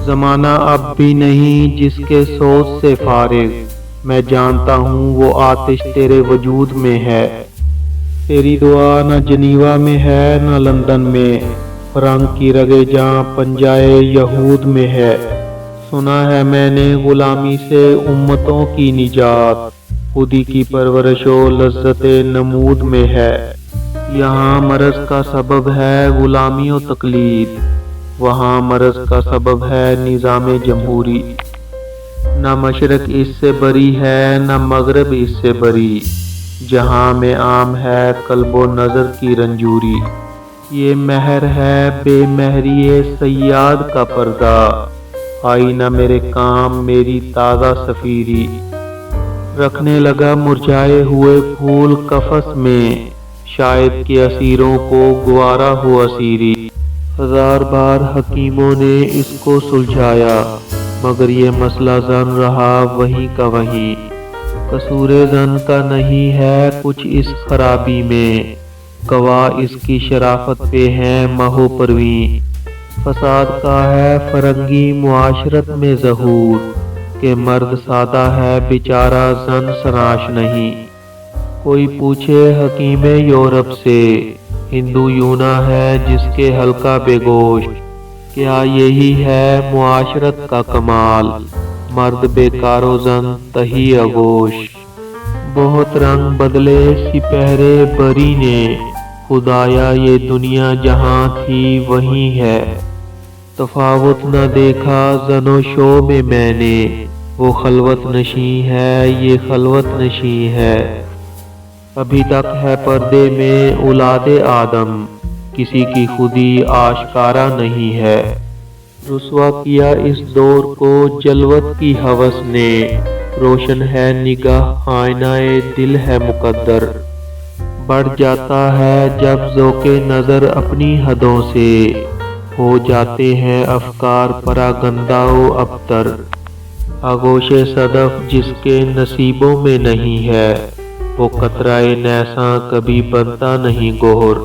زمانہ اب بھی نہیں جس کے سوز سے فارغ، میں جانتا ہوں وہ آتش تیرے وجود میں ہے۔ تیری دعا نہ جنیوا میں ہے نہ لندن میں، فرنگ کی رگے جاں پنجائے یہود میں ہے۔ سنا ہے میں نے غلامی سے امتوں کی نجات، خودی کی پرورش و لذت نمود میں ہے۔ یہاں مرض کا سبب ہے غلامی و تقلید، وہاں مرض کا سبب ہے نظام جمہوری۔ نہ مشرق اس سے بری ہے نہ مغرب اس سے بری، جہاں میں عام ہے قلب و نظر کی رنجوری۔ یہ مہر ہے بے مہری صیاد کا پردہ، آئی نہ میرے کام میری تازہ سفیری۔ رکھنے لگا مرجھائے ہوئے پھول قفس میں، شاید کہ اسیروں کو گوارا ہو اسیری۔ ہزار بار حکیموں نے اس کو سلجھایا، مگر یہ مسئلہ زن رہا وہیں کا وہیں۔ قصور زن کا نہیں ہے کچھ اس خرابی میں، گواہ اس کی شرافت پہ ہیں ماہ و پروین۔ فساد کا ہے فرنگی معاشرت میں ظہور، کہ مرد سادہ ہے بیچارہ زن سراش نہیں۔ کوئی پوچھے حکیم یورپ سے، ہندو یونا ہے جس کے حلقہ بے گوشت، کیا یہی ہے معاشرت کا کمال، مرد بیکار و زن تہی آغوش۔ بہت رنگ بدلے سپہرے بری نے، خدایا یہ دنیا جہاں تھی وہیں ہے۔ تفاوت نہ دیکھا زن و شو میں نے، وہ خلوت نشیں ہے یہ خلوت نشیں ہے۔ ابھی تک ہے پردے میں اولاد آدم، کسی کی خودی آشکارا نہیں ہے۔ رسوا کیا اس دور کو جلوت کی ہوس نے، روشن ہے نگاہ آئینہ دل ہے مقدر۔ بڑھ جاتا ہے جب ذوق نظر اپنی حدوں سے، ہو جاتے ہیں افکار پراگندہ و ابتر۔ آغوش صدف جس کے نصیبوں میں نہیں ہے، وہ قطرہ نیساں کبھی بنتا نہیں گوہر۔